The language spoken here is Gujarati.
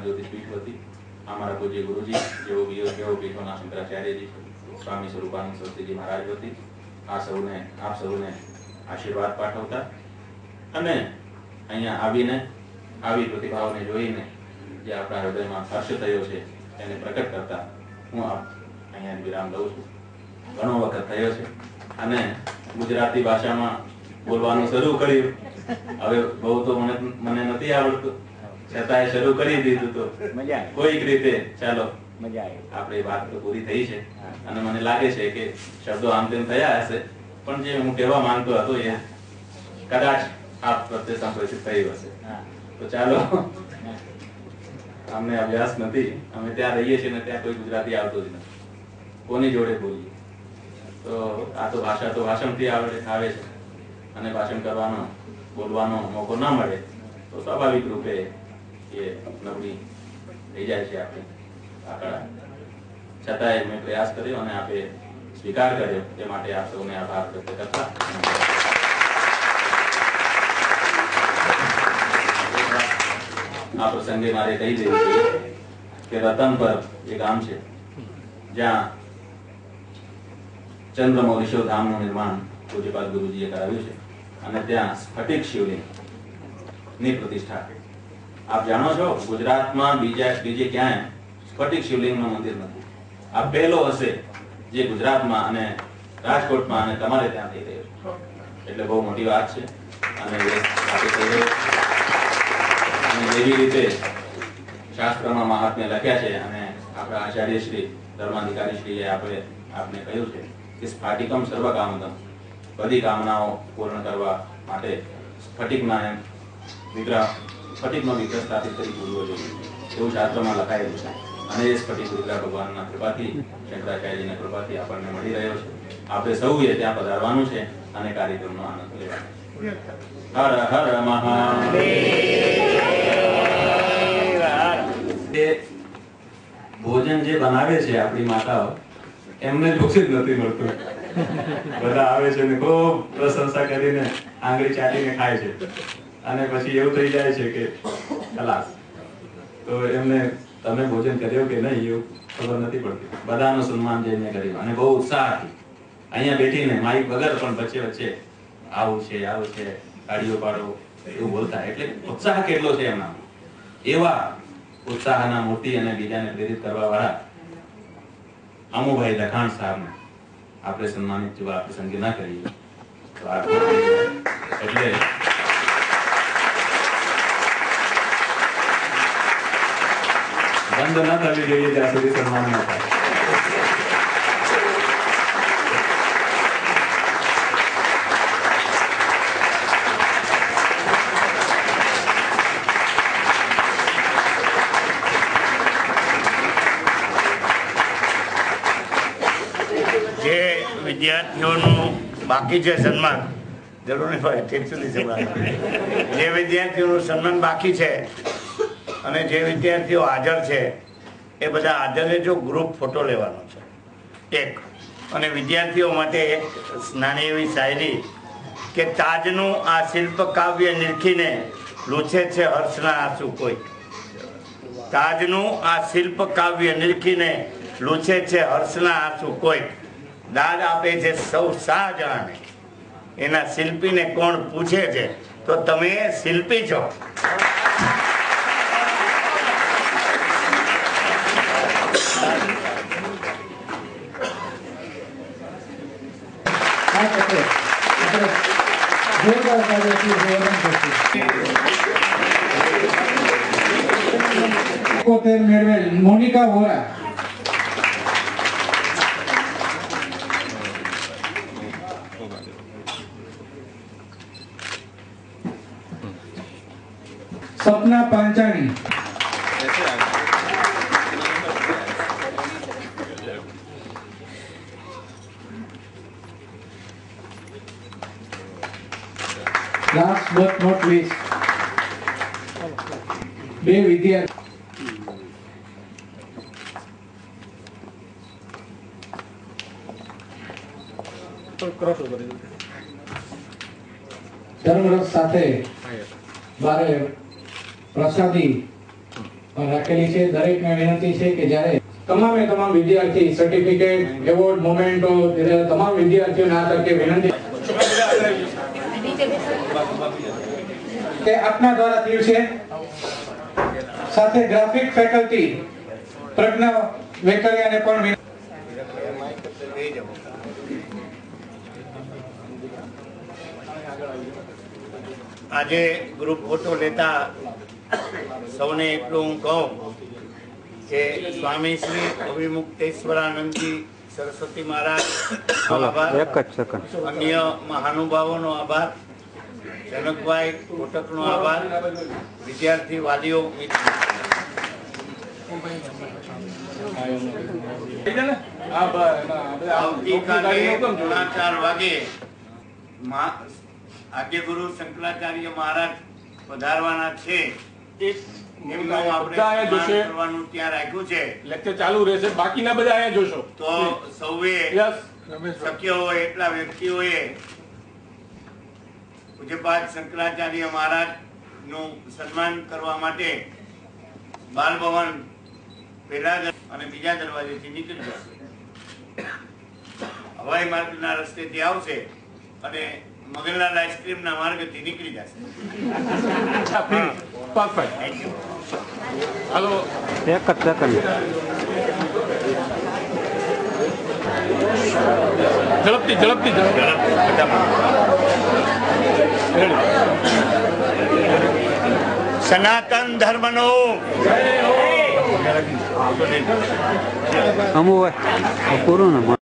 ज्योतिषपीठ होती हमारा पूज्य गुरुजी जो पीठों शंकराचार्य जी स्वामी स्वरूपानंद सरस्वती जी महाराज होती आप सौने आशीर्वाद पाठवता અને અહીંયા આવીને આવી પ્રતિભાવને જોઈને જે આપણા હૃદયમાં હર્ષ થયો છે એને પ્રકટ કરતા હું અહીંયા વિરામ લઉં છું. ઘણો વખત થયો છે અને ગુજરાતી ભાષામાં બોલવાનું શરૂ કર્યું. હવે બહુ તો મને નથી આવડતું, છતાંય શરૂ કરી દીધું તો કોઈક રીતે ચાલો આપણી વાત તો પૂરી થઈ છે અને મને લાગે છે કે શબ્દો આમ તેમ થયા હશે, પણ જે હું કહેવા માંગતો હતો એ કદાચ આપ પ્રત્યે સંપ્રેષિત થયું હશે. તો ચાલો, અમને અભ્યાસ નથી, અમે ત્યાં રહીએ છીએ ને ત્યાં કોઈ ગુજરાતી આવતો જ નથી, કોની જોડે બોલીએ. તો આ તો ભાષા તો ભાષણથી આવે છે અને ભાષણ કરવાનો બોલવાનો મોકો ના મળે તો સ્વાભાવિક રૂપે એ નબળી થઈ જાય છે આપણી આ કળા. છતાંય મેં પ્રયાસ કર્યો અને આપે સ્વીકાર કર્યો, તે માટે આપ સૌને આભાર વ્યક્ત કરતા આ પ્રસંગે મારે કહી દેવું જોઈએ કે રતનપર એ ગામ છે જ્યાં ચંદ્રમૌલીશ્વર ધામનું નિર્માણ પૂજ્યપાદ ગુરુજીએ કરાવ્યું છે અને ત્યાં સ્ફટિક શિવલિંગ ની પ્રતિષ્ઠા. આપ જાણો છો ગુજરાતમાં બીજે ક્યાંય સ્ફટિક શિવલિંગનું મંદિર નથી. આ પહેલો હશે જે ગુજરાતમાં અને રાજકોટમાં અને તમારે ત્યાં થઈ રહ્યો છે, એટલે બહુ મોટી વાત છે. અને એવી રીતે શાસ્ત્રમાં મહાત્મ્ય લખ્યા છે અને આપણા આચાર્ય શ્રી ધર્માધિકારી શ્રીએ આપને કહ્યું છે કે સ્ફટિકમ સર્વકામદમ, બધી કામનાઓ પૂર્ણ કરવા માટે સ્ફટિકનો વિગ્રહ સ્થાપિત કરી પૂરવો જોઈએ એવું શાસ્ત્રમાં લખાયેલું છે. અને એ સ્ફટિક વિગ્રહ ભગવાનના કૃપાથી, શંકરાચાર્યજીના કૃપાથી આપણને મળી રહ્યો છે. આપણે સૌએ ત્યાં પધારવાનું છે અને કાર્યક્રમનો આનંદ લેવાનો. હર હર મહાદેવ. ભોજન જે બનાવે છે આપણી માતાઓ, એમને જોશે જ નથી મળતું. બધા આવે છે ને ખૂબ પ્રશંસા કરીને આંગળી ચાટીને ખાય છે અને પછી એવું થઈ જાય છે કે ખલાસ. તો એમને તમે ભોજન કર્યો કે નહીં એવું ખબર નથી પડતી. બધાનું સન્માન જઈને કર્યું અને બહુ ઉત્સાહથી અહીંયા બેઠીને માઇક વગર પણ વચ્ચે વચ્ચે આવું છે ગાડીઓ પાડો એવું બોલતા. એટલે ઉત્સાહ કેટલો છે એમના. એવા ઉત્સાહના મૂર્તિ અને બીજાને પ્રેરિત કરવા વાળા અમુભાઈ લખાણ સાહેબને આપણે સન્માનિત જેવા પ્રસંગે ના કરીએ તો એટલે બંધ ના થવી જોઈએ જ્યાં સુધી સન્માન ના થાય. જે વિદ્યાર્થીઓનું બાકી છે સન્માન, જરૂર નહીં હોય ઠીક સુધી સંભળાય. જે વિદ્યાર્થીઓનું સન્માન બાકી છે અને જે વિદ્યાર્થીઓ હાજર છે એ બધા હાજર રહેજો. ગ્રુપ ફોટો લેવાનો છે એક. અને વિદ્યાર્થીઓ માટે એક નાની એવી શાયરી કે તાજનું આ શિલ્પ કાવ્ય નિરખીને લૂછે છે હર્ષના આંસુ કોઈ. તાજનું આ શિલ્પ કાવ્ય નિરખીને લૂછે છે હર્ષના આંસુ કોઈ. દાદ આપે છે સૌ શાહજહાને, એના શિલ્પીને કોણ પૂછે છે તો તમે શિલ્પી છો. મેળવેલ Monika Vora. Sapna Panchani. Last but not least બે વિદ્યાર્થી ધર્મરસ સાથે બારે પ્રસાદી રાખેલી છે. દરેકને વિનંતી છે કે જ્યારે તમામે તમામ વિદ્યાર્થી સર્ટિફિકેટ, એવોર્ડ, મોમેન્ટો તમામ વિદ્યાર્થીઓને આ તકે વિનંતી કે આપના દ્વારા થયું છે. સાથે ગ્રાફિક ફેકલ્ટી પ્રજ્ઞા વેકરિયાને પણ આજે ગ્રુપ ફોટો લેતા સૌને એટલું હું કહું કે સ્વામી શ્રી અવિમુક્તેશ્વરાનંદજી સરસ્વતી મહારાજ અન્ય મહાનુભાવોનો આભાર, જનકભાઈ કોટકનો આભાર, વિદ્યાર્થી વાલીઓ આવતીકાલે 4:30 વાગે આદ્ય ગુરુ શંકરાચાર્ય મહારાજ પધારવાના છે. લેક્ચર ચાલુ રહેશે, બાકીના બધા અહીંયા જોશો. તો સૌએ શક્ય હોય એટલા વ્યક્તિઓએ પૂજ્યપાદ શંકરાચાર્ય મહારાજ નું સન્માન કરવા માટે બાલભવન પહેલા અને બીજા દરવાજેથી નીકળી જશે. હવાઈ માર્ગના રસ્તેથી આવશે અને મગનલાલ આઈસ્ક્રીમના માર્ગથી નીકળી જશે. હાલો, એક જ સેકન્ડ. ઝડપથી સનાતન ધર્મનો અમુ પૂરું ને